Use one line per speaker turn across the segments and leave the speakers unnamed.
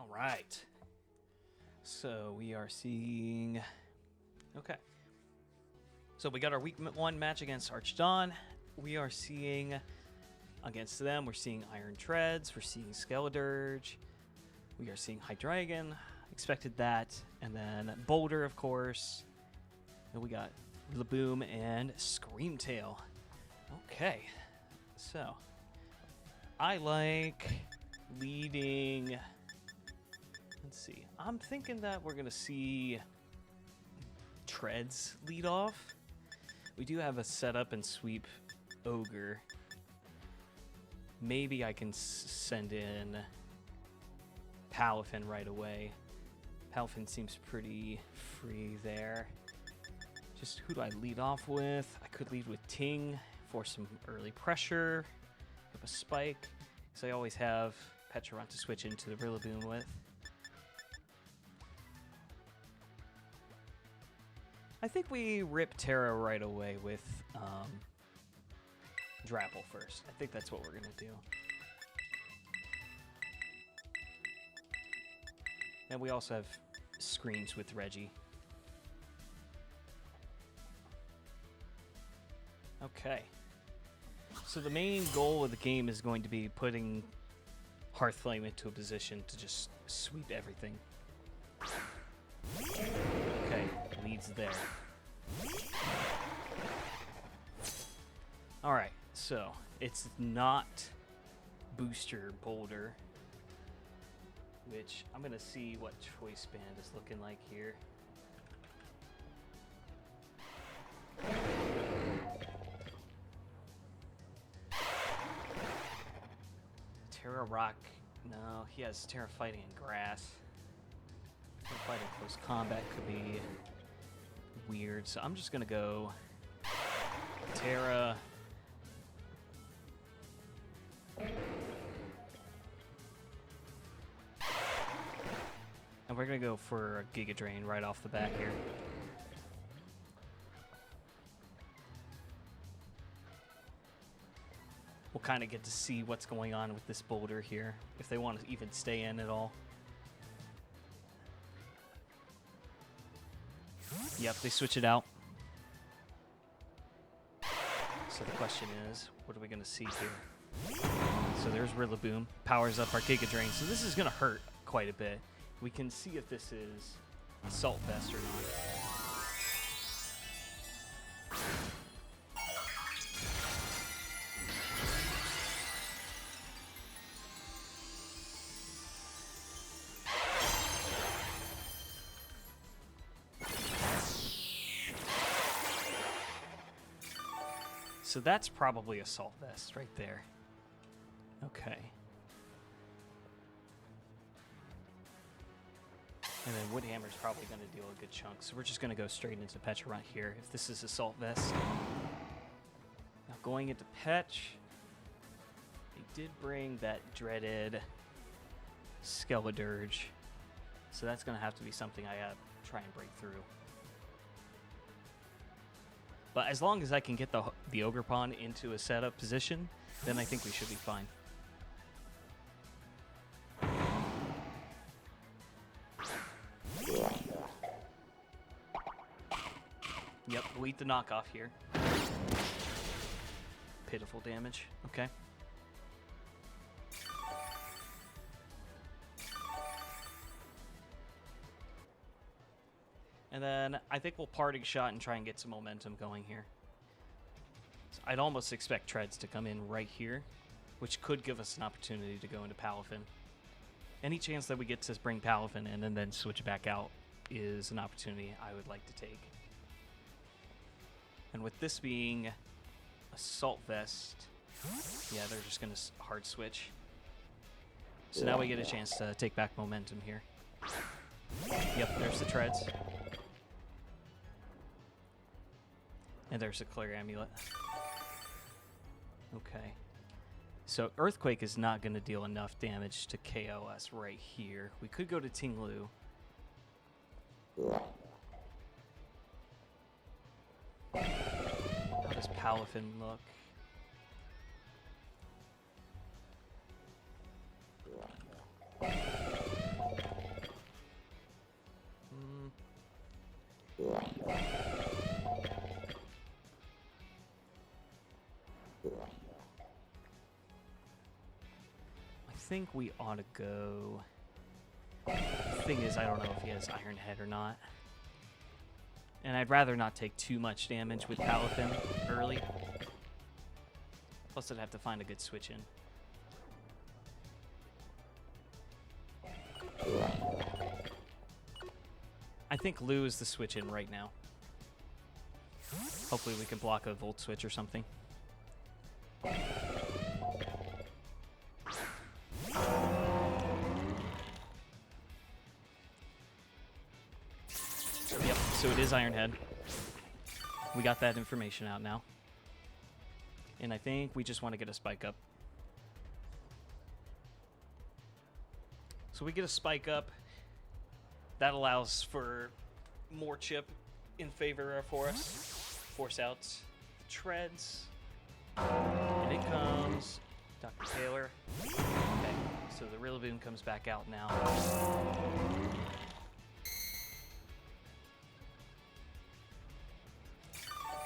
All right. So we are seeing... Okay. So we got our week 1 match against ArchDon. We are seeing... Against them, we're seeing Iron Treads. We're seeing Skeledirge. We are seeing Hydreigon. Expected that. And then Boulder, of course. And we got Laboom and Screamtail. Okay. So... I like leading... Let's see. I'm thinking that we're going to see Treads lead off. We do have a setup and sweep Ogre. Maybe I can send in Palafin right away. Palafin seems pretty free there. Just who do I lead off with? I could lead with Ting for some early pressure. Have a spike. So I always have Pecharunt to switch into the Rillaboom with. I think we rip Tera right away with Hydrapple first. I think that's what we're going to do. And we also have Screams with Reggie. Okay. So the main goal of the game is going to be putting Hearthflame into a position to just sweep everything. Okay, leads there. Alright, so it's not Booster Boulder, which I'm going to see what Choice Band is looking like here. Tera Rock, no, he has Tera Fighting in Grass. Tera Fighting Close Combat could be weird, so I'm just gonna go Tera. And we're gonna go for a Giga Drain right off the bat here. We'll kind of get to see what's going on with this Boulder here, if they want to even stay in at all. Yep, they switch it out. So the question is, what are we going to see here? So there's Rillaboom, powers up our Giga Drain. So this is going to hurt quite a bit. We can see if this is Assault Vest or not. So that's probably Assault Vest right there. Okay. And then Woodhammer's probably going to deal a good chunk. So we're just going to go straight into Pecharunt here if this is Assault Vest. Now going into Petch, they did bring that dreaded Skeledirge. So that's going to have to be something I gotta try and break through. But as long as I can get the Ogre Pawn into a setup position, then I think we should be fine. Yep, we'll eat the knockoff here. Pitiful damage. Okay. And then I think we'll Parting Shot and try and get some momentum going here. So I'd almost expect Treads to come in right here, which could give us an opportunity to go into Palafin. Any chance that we get to bring Palafin in and then switch back out is an opportunity I would like to take. And with this being Assault Vest, yeah, they're just going to hard switch. So now we get a chance to take back momentum here. Yep, there's the Treads. And there's a Clear Amulet. Okay. So Earthquake is not going to deal enough damage to KO us right here. We could go to Tinglu. How does Palafin look? think we ought to go... The thing is, I don't know if he has Iron Head or not. And I'd rather not take too much damage with Paladin early. Plus I'd have to find a good switch in. I think Lou is the switch in right now. Hopefully we can block a Volt switch or something. Yep, so it is Iron Head. We got that information out now. And I think we just want to get a spike up. So we get a spike up. That allows for more chip in favor for us. Force out the treads. And it comes Dr. Taylor. Okay, so the Rillaboom comes back out now.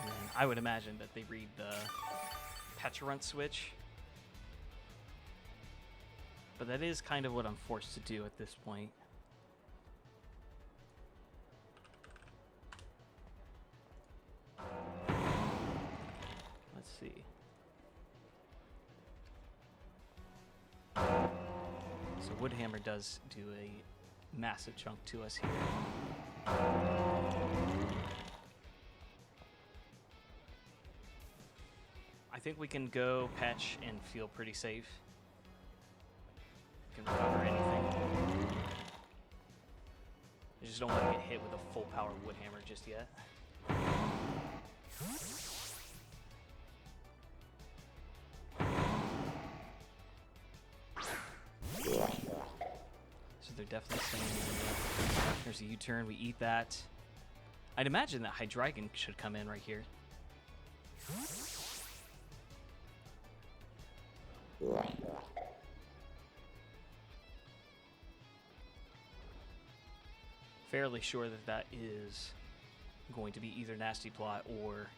And I would imagine that they read the Petulant switch. But that is kind of what I'm forced to do at this point. Let's see. So Woodhammer does do a massive chunk to us here. I think we can go Patch and feel pretty safe. We can recover anything. I just don't want to get hit with a full power Woodhammer just yet. So they're definitely staying in there. There's a U-turn, we eat that. I'd imagine that Hydreigon should come in right here. Fairly sure that that is going to be either Nasty Plot or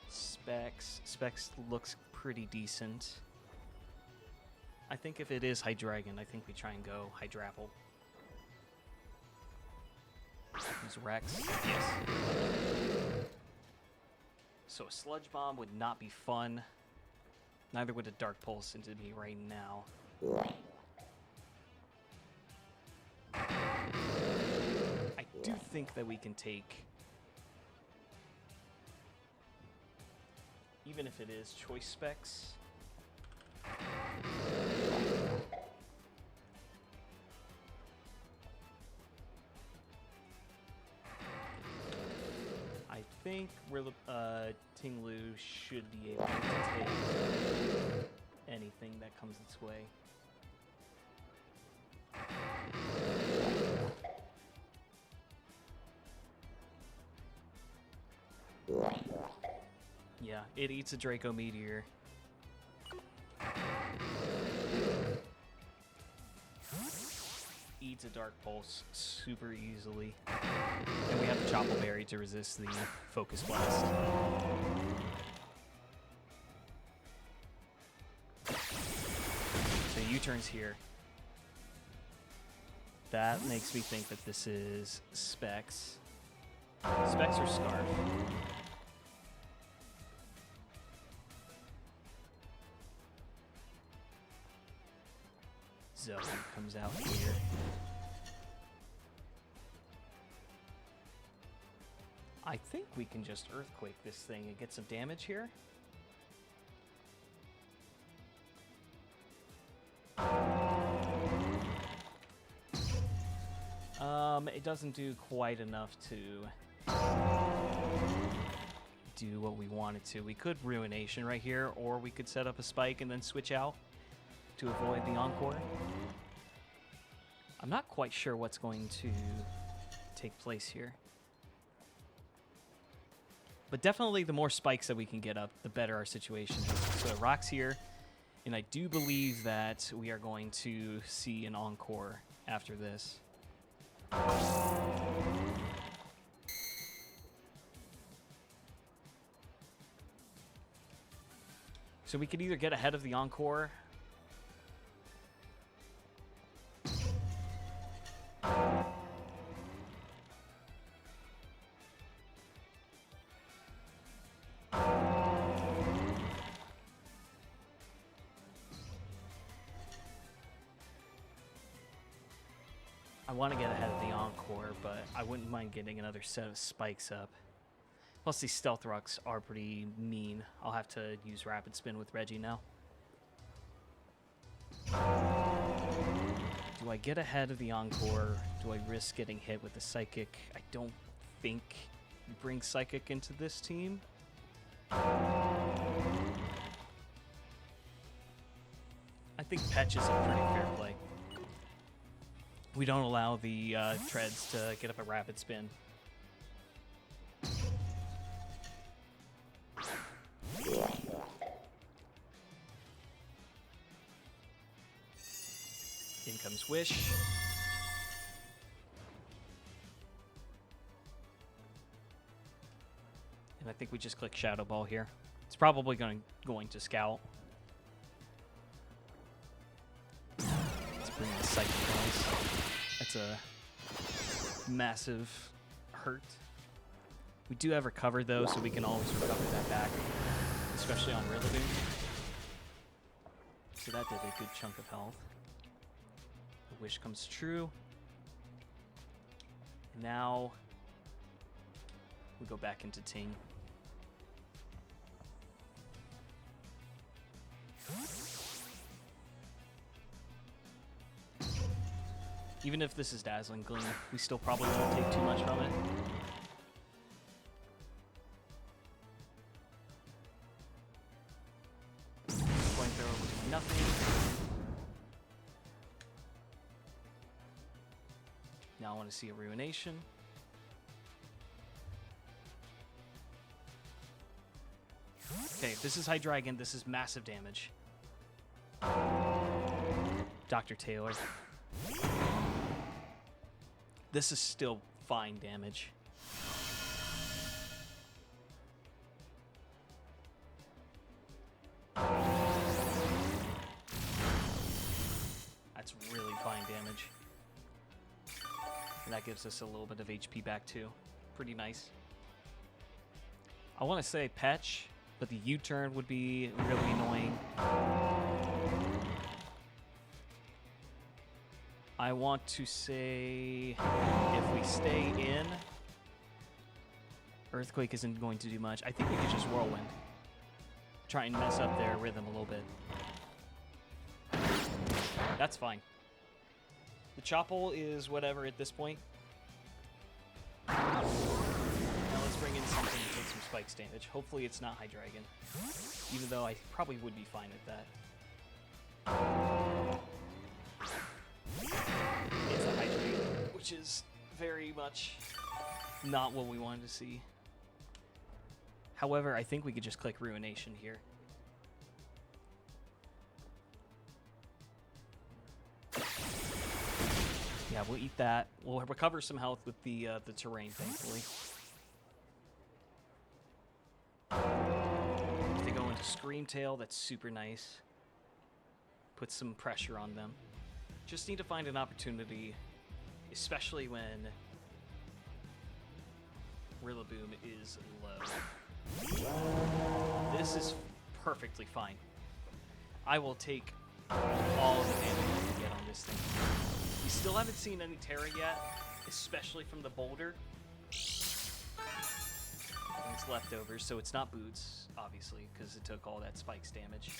Specs. Specs looks pretty decent. I think if it is Hydreigon, I think we try and go Hydrapple. Use Rex. Yes. So a Sludge Bomb would not be fun. Neither would a Dark Pulse into me right now. I do think that we can take, even if it is Choice Specs. I think Tinglu should be able to take anything that comes its way. Yeah, it eats a Draco Meteor. Eats a Dark Pulse super easily. And we have the Chople Berry to resist the Focus Blast. So U-turns here. That makes me think that this is Specs. Specs or Scarf. Zoe comes out here. I think we can just Earthquake this thing and get some damage here. It doesn't do quite enough to do what we wanted to. We could Ruination right here, or we could set up a Spike and then switch out to avoid the Encore. I'm not quite sure what's going to take place here. But definitely the more spikes that we can get up, the better our situation is. So it rocks here, and I do believe that we are going to see an Encore after this. So we could either get ahead of the Encore I want to get ahead of the Encore, but I wouldn't mind getting another set of spikes up. Plus, these Stealth Rocks are pretty mean. I'll have to use Rapid Spin with Reggie now. Do I get ahead of the Encore? Do I risk getting hit with the Psychic? I don't think you bring Psychic into this team. I think Petch is a pretty fair play. We don't allow the treads to get up a Rapid Spin. In comes Wish. And I think we just click Shadow Ball here. It's probably going to Scout. Let's bring the Psychic Balls. That's a massive hurt. We do have Recover, though, so we can always recover that back, especially on Rillaboom. So that did a good chunk of health. The Wish comes true. Now we go back into Ting. Even if this is Dazzling Gleam, we still probably won't take too much from it. Flamethrower will do nothing. Now I want to see a Ruination. Okay, if this is Hydreigon, this is massive damage. Dr. Taylor. This is still fine damage. That's really fine damage. And that gives us a little bit of HP back too. Pretty nice. I want to say Petch, but the U-turn would be really annoying. I want to say if we stay in, Earthquake isn't going to do much. I think we could just Whirlwind. Try and mess up their rhythm a little bit. That's fine. The Chople is whatever at this point. Now let's bring in something to take some Spikes damage. Hopefully it's not Hydreigon. Even though I probably would be fine with that. It's a Hydreigon, which is very much not what we wanted to see. However, I think we could just click Ruination here. Yeah, we'll eat that. We'll recover some health with the terrain, thankfully. If they go into Screamtail, that's super nice. Put some pressure on them. Just need to find an opportunity, especially when Rillaboom is low. This is perfectly fine. I will take all of the damage I can get on this thing. We still haven't seen any Tera yet, especially from the Boulder. And it's leftovers, so it's not Boots, obviously, because it took all that Spikes damage.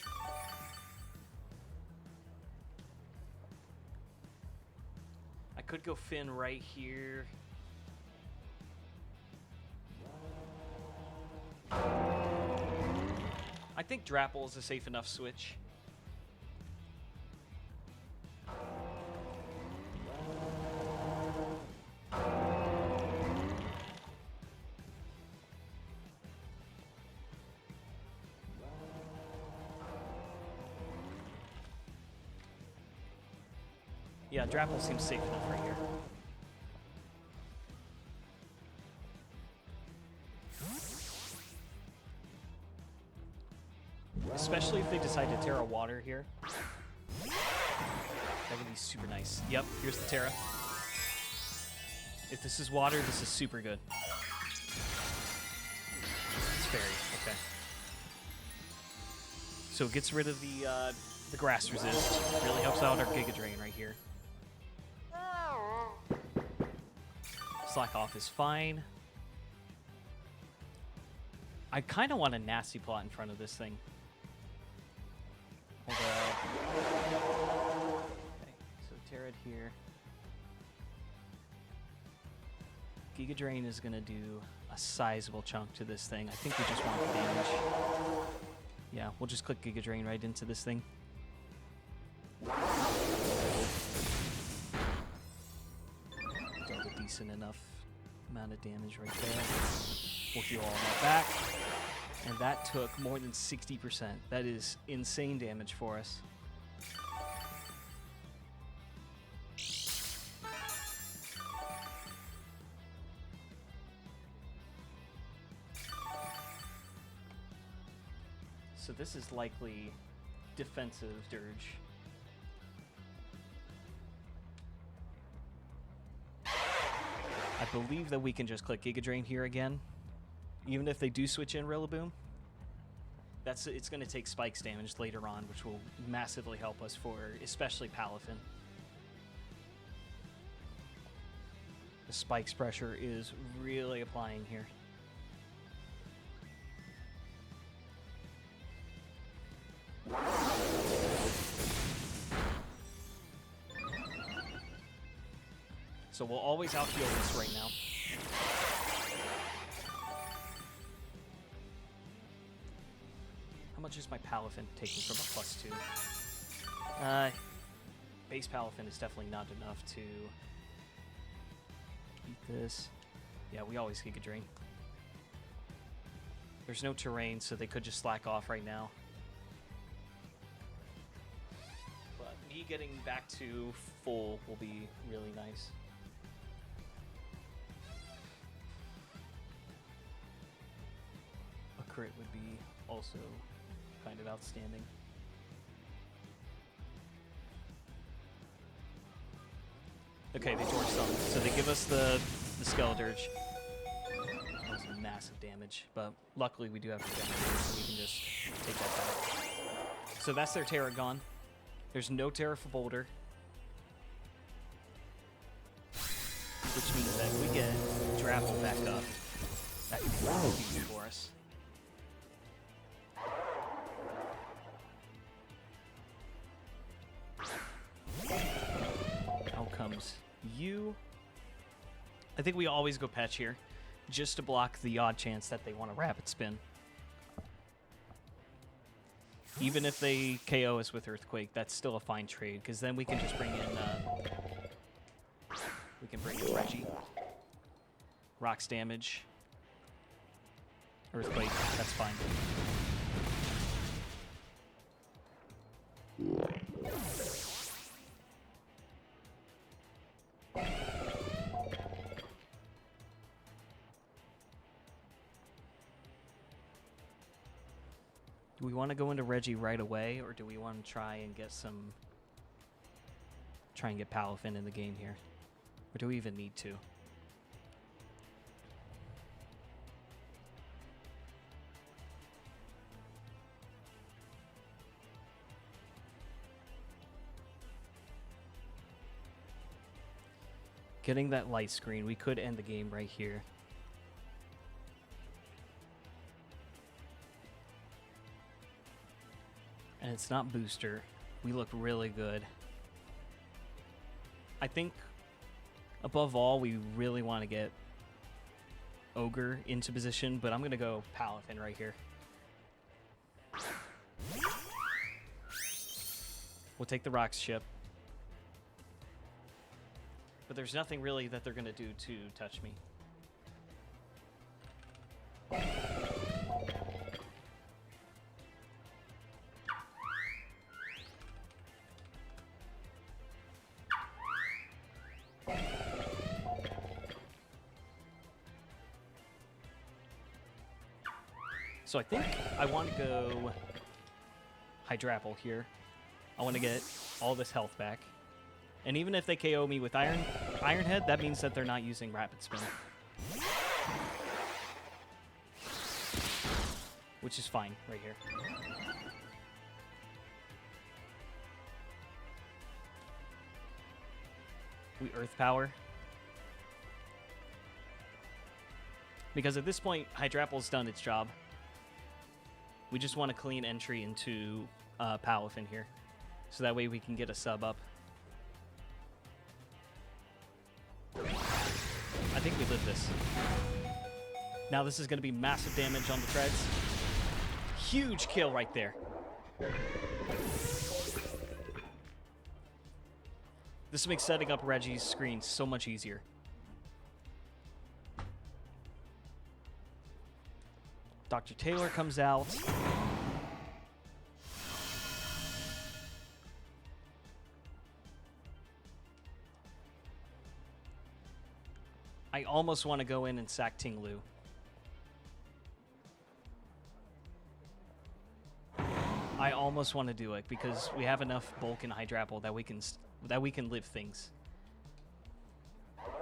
I could go Finn right here. I think Hydrapple is a safe enough switch. Yeah, Hydrapple seems safe enough right here. Especially if they decide to Tera Water here. That would be super nice. Yep, here's the Tera. If this is water, this is super good. It's fairy, okay. So it gets rid of the grass resist. Really helps out our Giga Drain right here. Slack off is fine. I kind of want a nasty plot in front of this thing. Although... Okay, so Tera here. Giga Drain is going to do a sizable chunk to this thing. I think we just want the damage. Yeah, we'll just click Giga Drain right into this thing. Dealt a decent enough amount of damage right there. We'll heal all that back. And that took more than 60%. That is insane damage for us. So this is likely defensive Dirge. I believe that we can just click Giga Drain here again. Even if they do switch in Rillaboom, it's going to take Spikes damage later on, which will massively help us for especially Palafin. The Spikes pressure is really applying here. So we'll always out-heal this right now. How much is my Palafin taking from a +2? Base Palafin is definitely not enough to beat this. Yeah, we always Giga Drain. There's no terrain, so they could just slack off right now. But me getting back to full will be really nice. A crit would be also kind of outstanding. Okay, they George Summon. So they give us the Skeledirge. That was massive damage, but luckily we do have the generator, so we can just take that back. So that's their Tera gone. There's no Tera for Boulder. Which means that if we get Hydrapple back up, that could be really huge for us. Out comes you. I think we always go Patch here, just to block the odd chance that they want to Rapid Spin. Even if they KO us with Earthquake, that's still a fine trade, because then we can just bring in Reggie. Rocks damage. Earthquake, that's fine. Do we want to go into Reggie right away, or do we want to try and get Palafin in the game here? Or do we even need to? Getting that light screen, we could end the game right here. And it's not booster. We look really good. I think, above all, we really want to get Ogre into position, but I'm going to go Palafin right here. We'll take the Rocks chip. But there's nothing really that they're going to do to touch me. So I think I want to go Hydrapple here. I want to get all this health back. And even if they KO me with Iron Head, that means that they're not using Rapid Spin. Which is fine right here. We Earth Power. Because at this point, Hydrapple's done its job. We just want a clean entry into Palafin here. So that way we can get a sub up. I think we live this. Now this is going to be massive damage on the treads. Huge kill right there. This makes setting up Reggie's screen so much easier. Dr. Taylor comes out. I almost want to go in and sack Ting Lu. I almost want to do it because we have enough bulk in Hydrapple that we can live things.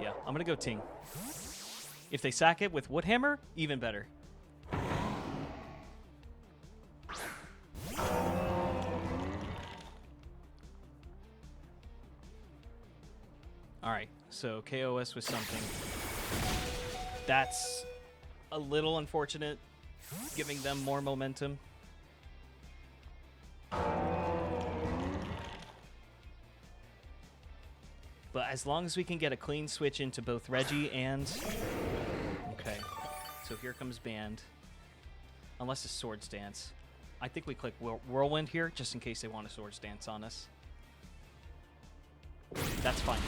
Yeah, I'm gonna go Ting. If they sack it with Woodhammer, even better. Alright, so KOS with something. That's a little unfortunate, giving them more momentum. But as long as we can get a clean switch into both Reggie and... Okay, so here comes Band. Unless it's Swords Dance. I think we click Whirlwind here, just in case they want a Swords Dance on us. That's fine too.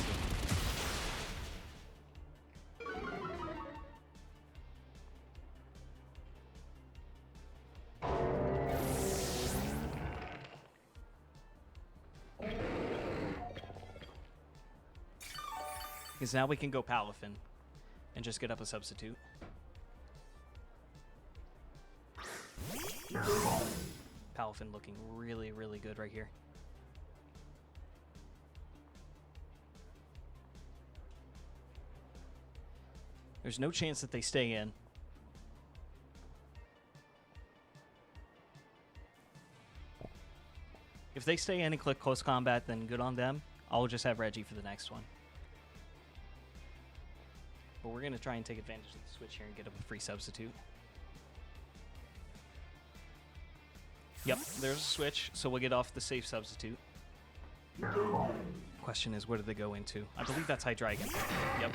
Because now we can go Palafin and just get up a substitute. Palafin looking really, really good right here. There's no chance that they stay in. If they stay in and click close combat, then good on them. I'll just have Reggie for the next one. But we're going to try and take advantage of the switch here and get up a free substitute. Yep, there's a switch, so we'll get off the safe substitute. Question is, where do they go into? I believe that's Hydreigon. Yep.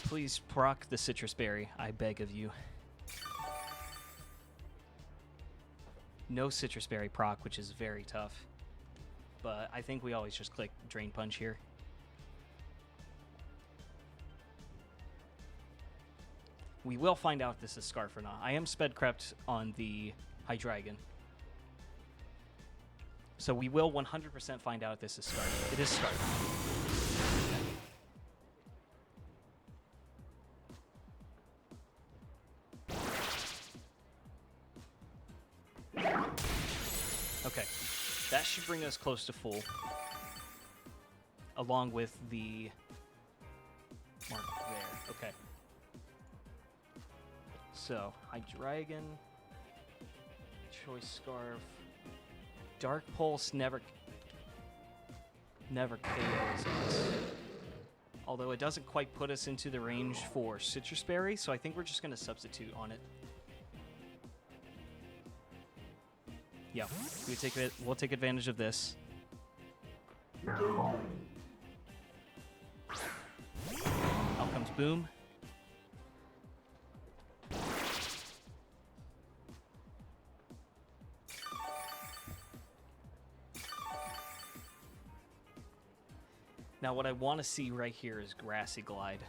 Please proc the Citrus Berry, I beg of you. No Citrus Berry proc, which is very tough. But I think we always just click Drain Punch here. We will find out if this is Scarf or not. I am sped crept on the Hydreigon. So we will 100% find out if this is Scarf. It is Scarf. Okay, that should bring us close to full. Along with the mark there. Okay. So, Hydreigon, Choice Scarf, Dark Pulse never KOs us. Although it doesn't quite put us into the range for Citrus Berry, so I think we're just going to substitute on it. Yeah, we'll take advantage of this. Out comes Boom. Now what I want to see right here is Grassy Glide.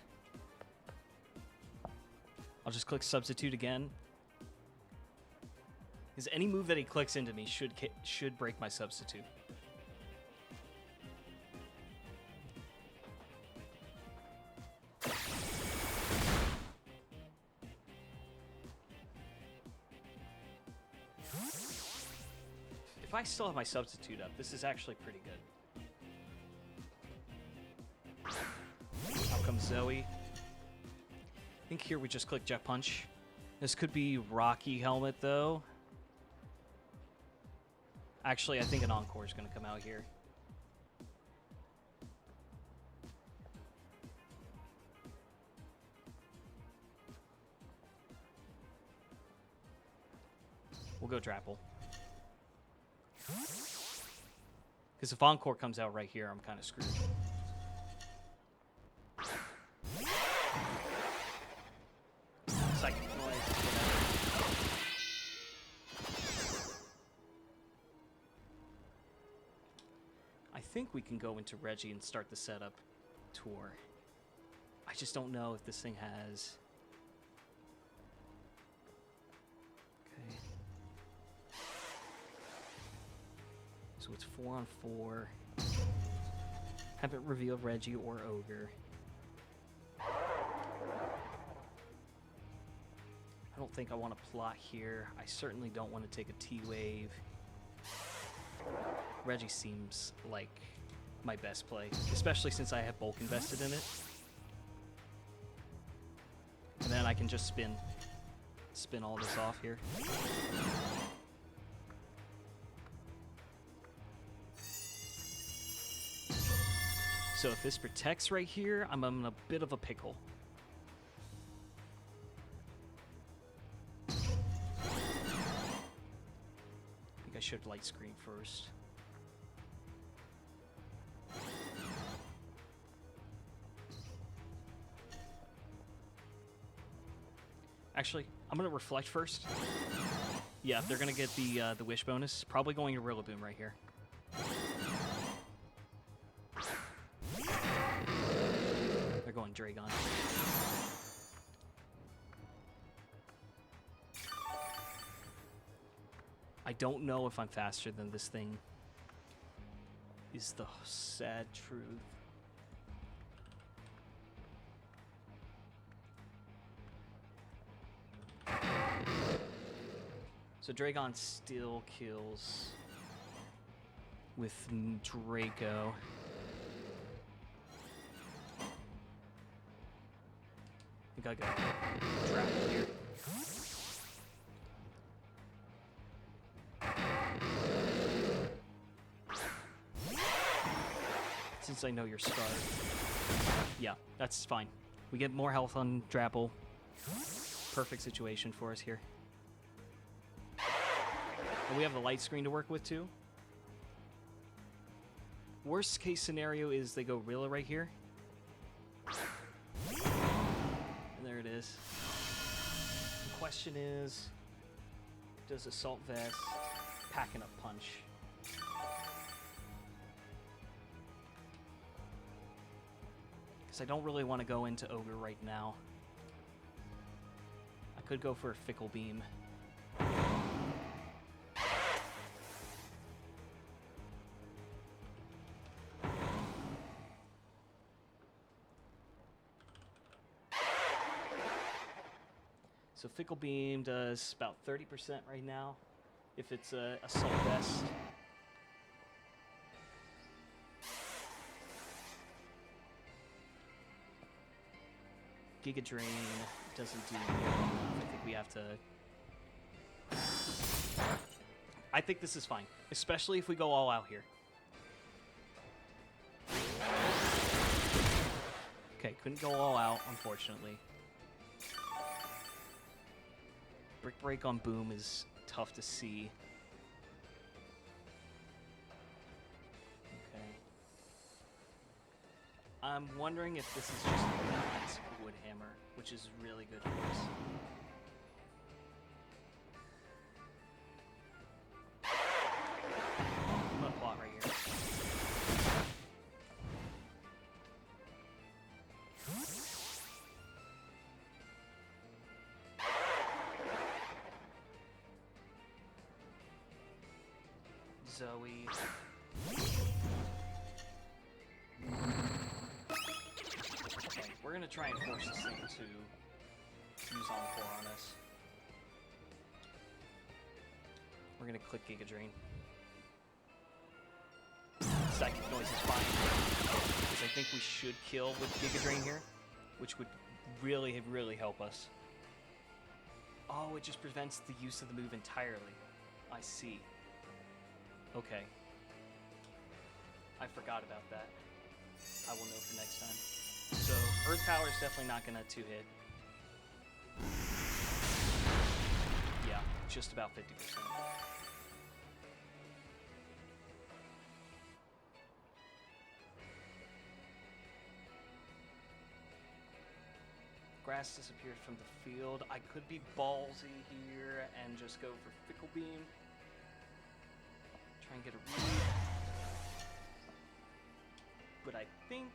I'll just click Substitute again. Because any move that he clicks into me should break my substitute. If I still have my substitute up, this is actually pretty good. Out comes Zoe. I think here we just click Jet Punch. This could be Rocky Helmet, though. Actually, I think an Encore is going to come out here. We'll go Hydrapple. Because if Encore comes out right here, I'm kind of screwed. Psychic noise. I think we can go into Reggie and start the setup tour. I just don't know if this thing has... Okay. So it's 4-on-4. Haven't revealed Reggie or Ogre. I don't think I want to plot here. I certainly don't want to take a T-Wave. Reggie seems like my best play, especially since I have bulk invested in it. And then I can just spin all this off here. So if this protects right here, I'm in a bit of a pickle. I think I should light screen first. Actually, I'm gonna reflect first. Yeah, they're gonna get the wish bonus. Probably going to Rillaboom right here. They're going Dragon. I don't know if I'm faster than this thing. Is the sad truth. So Dragon still kills with Draco. I think I got Hydrapple here. Since I know you're scarred. Yeah, that's fine. We get more health on Hydrapple. Perfect situation for us here. And we have the light screen to work with too. Worst case scenario is they go Rilla right here. And there it is. The question is, does Assault Vest packing up Punch? Because I don't really want to go into Ogre right now. I could go for a Fickle Beam. So Fickle Beam does about 30% right now, if it's a Assault Vest. Giga Drain doesn't do enough. I think we have to... I think this is fine, especially if we go all out here. Okay, couldn't go all out, unfortunately. Brick Break on Boom is tough to see. Okay. I'm wondering if this is just a Wood Hammer, which is really good for us. I'm gonna plot right here. Zoe. Okay, we're gonna try and force this thing to use Encore on us. We're gonna click Giga Drain. Psychic Noise is fine, because I think we should kill with Giga Drain here, which would really help us. Oh, it just prevents the use of the move entirely. I see. Okay. I forgot about that. I will know for next time. So, Earth Power is definitely not going to two-hit. Yeah, just about 50%. Grass disappeared from the field. I could be ballsy here and just go for Fickle Beam. Try and get a read. But I think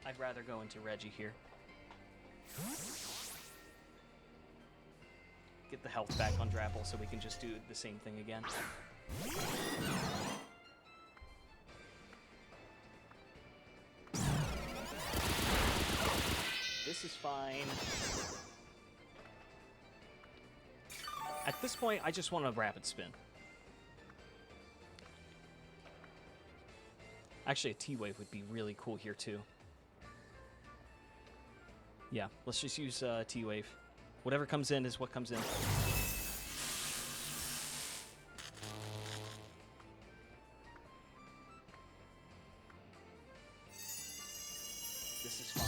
I'd rather go into Reggie here. Get the health back on Hydrapple so we can just do the same thing again. This is fine. At this point, I just want a rapid spin. Actually, a T-Wave would be really cool here, too. Yeah, let's just use T-Wave. Whatever comes in is what comes in. This is fine.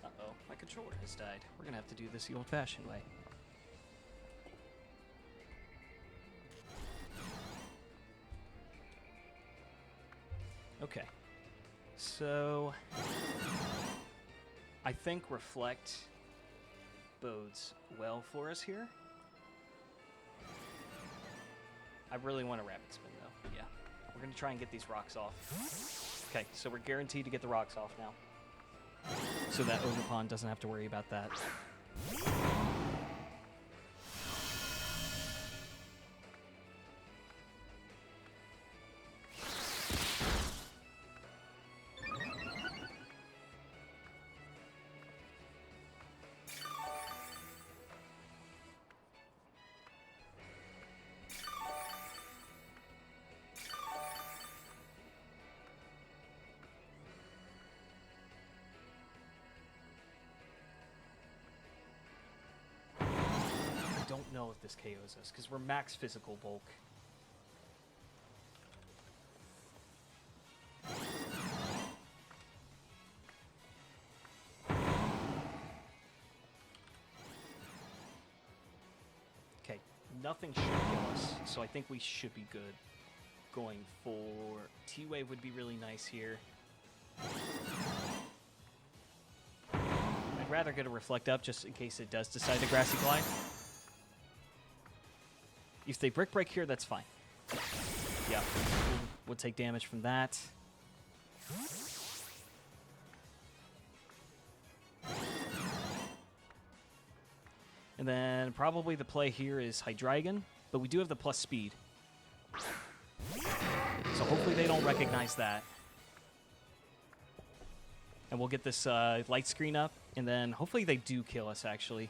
Uh-oh, my controller has died. We're gonna have to do this the old-fashioned way. Okay, so I think Reflect bodes well for us here. I really want a rapid spin though, yeah. We're gonna try and get these rocks off. Okay, so we're guaranteed to get the rocks off now. So that Ogerpon doesn't have to worry about that. I don't know if this KOs us because we're max physical bulk. Okay, nothing should kill us, so I think we should be good. Going for T-Wave would be really nice here. I'd rather get a Reflect up just in case it does decide to Grassy Glide. If they Brick Break here, that's fine. Yeah, we'll take damage from that. And then probably the play here is Hydreigon, but we do have the plus speed. So hopefully they don't recognize that. And we'll get this light screen up, and then hopefully they do kill us, actually.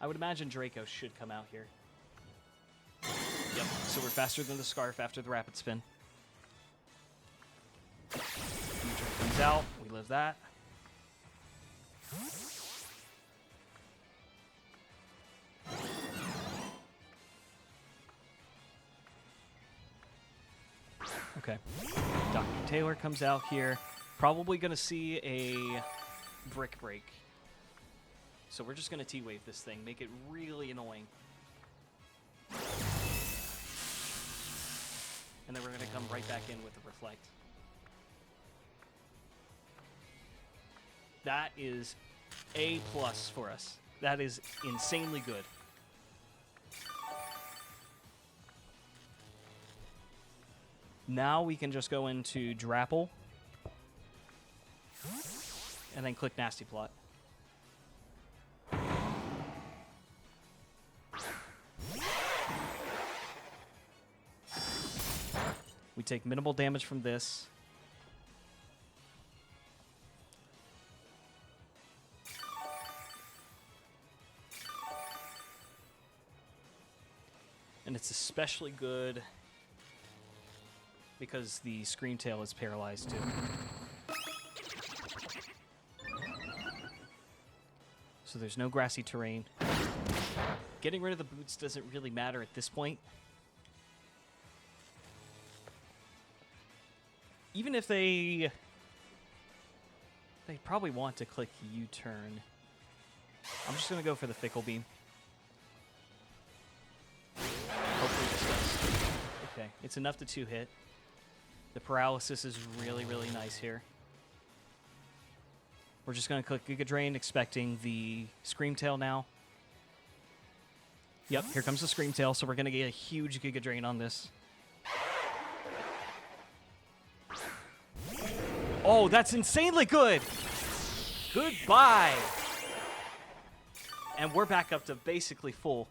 I would imagine Draco should come out here. Yep, so we're faster than the Scarf after the rapid spin. Future comes out, we live that. Okay, Dr. Taylor comes out here. Probably going to see a Brick Break. So we're just going to T-Wave this thing, make it really annoying. And then we're going to come right back in with the Reflect. That is A+ for us. That is insanely good. Now we can just go into Hydrapple and then click Nasty Plot. We take minimal damage from this. And it's especially good because the Scream Tail is paralyzed too. So there's no grassy terrain. Getting rid of the boots doesn't really matter at this point. Even if they They probably want to click U-turn. I'm just going to go for the Fickle Beam. Hopefully this does. Okay, it's enough to 2-hit. The paralysis is really, really nice here. We're just going to click Giga Drain, expecting the Screamtail now. Yep, here comes the Screamtail, so we're going to get a huge Giga Drain on this. Oh, that's insanely good! Goodbye! And we're back up to basically full.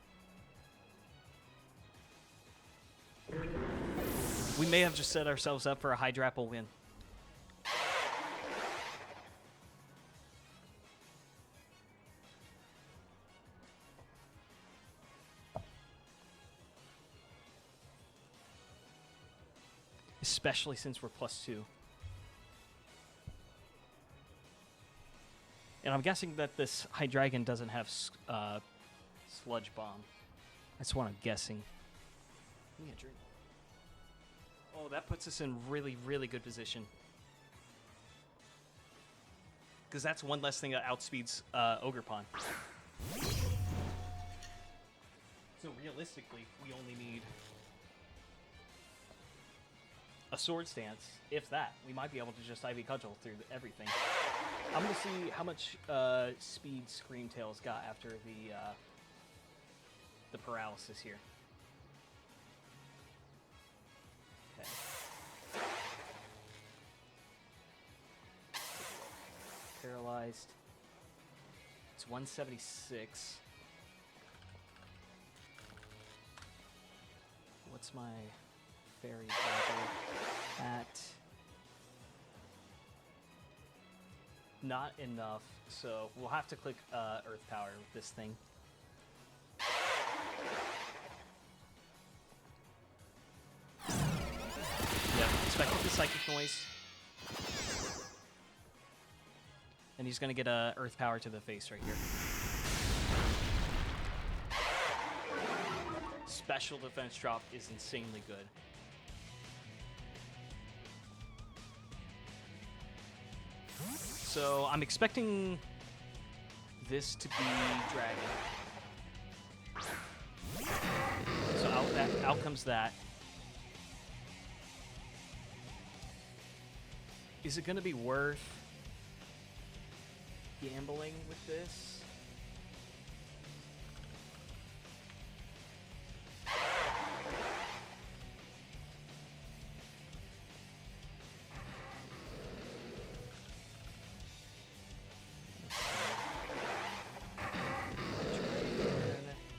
We may have just set ourselves up for a Hydrapple win. Especially since we're +2. And I'm guessing that this Hydreigon doesn't have Sludge Bomb. That's what I'm guessing. Give me a drink. Oh, that puts us in really, really good position. Because that's one less thing that outspeeds Ogerpon. So realistically, we only need a Sword Stance, if that. We might be able to just Ivy Cudgel through everything. I'm going to see how much speed Screamtail's got after the paralysis here. Okay. Paralyzed. It's 176. What's my fairy battle at? Not enough, so we'll have to click Earth Power with this thing. Yeah, expected the Psychic Noise. And he's going to get a Earth Power to the face right here. Special defense drop is insanely good. So I'm expecting this to be Dragon. So out comes that. Is it going to be worth gambling with this?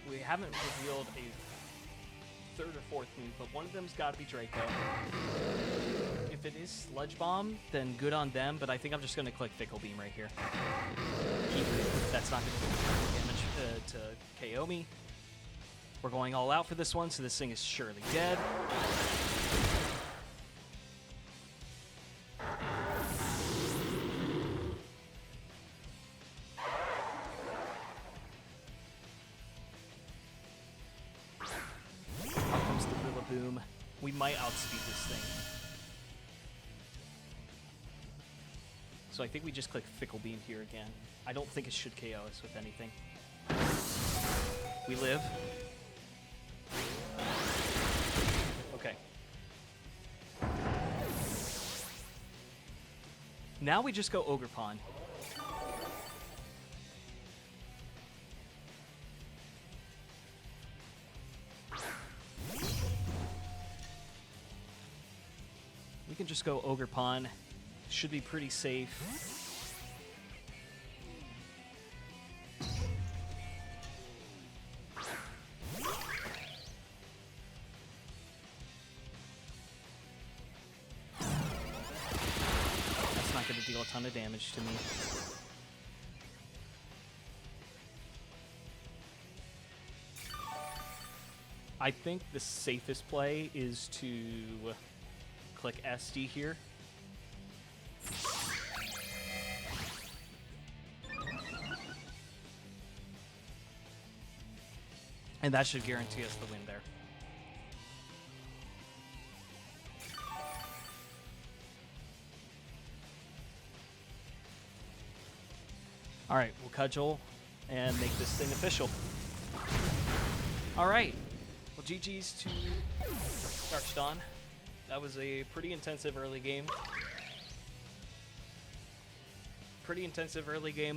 We haven't revealed a third or fourth move, but one of them's got to be Draco. If it is Sludge Bomb, then good on them, but I think I'm just going to click Fickle Beam right here. That's not going to do damage to KO me. We're going all out for this one, so this thing is surely dead. Out comes the Rillaboom. We might outspeed this thing. So I think we just click Fickle Beam here again. I don't think it should KO us with anything. We live. Okay. Now we just go Ogerpon. We can just go Ogerpon. Should be pretty safe. That's not going to deal a ton of damage to me. I think the safest play is to click SD here. And that should guarantee us the win there. All right, we'll cudgel and make this thing official. All right. Well, GG's to TheArchDon. That was a pretty intensive early game.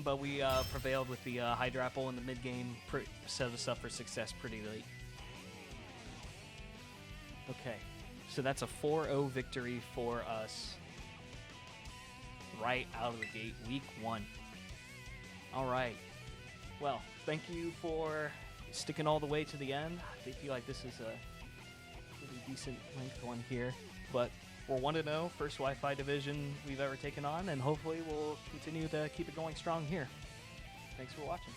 But we prevailed with the Hydrapple in the mid game. Set us up for success pretty late. Okay, so that's a 4-0 victory for us right out of the gate, week 1. All right. Well, thank you for sticking all the way to the end. I feel like this is a pretty decent length one here, but we're 1-0, first Wi-Fi division we've ever taken on, and hopefully we'll continue to keep it going strong here. Thanks for watching.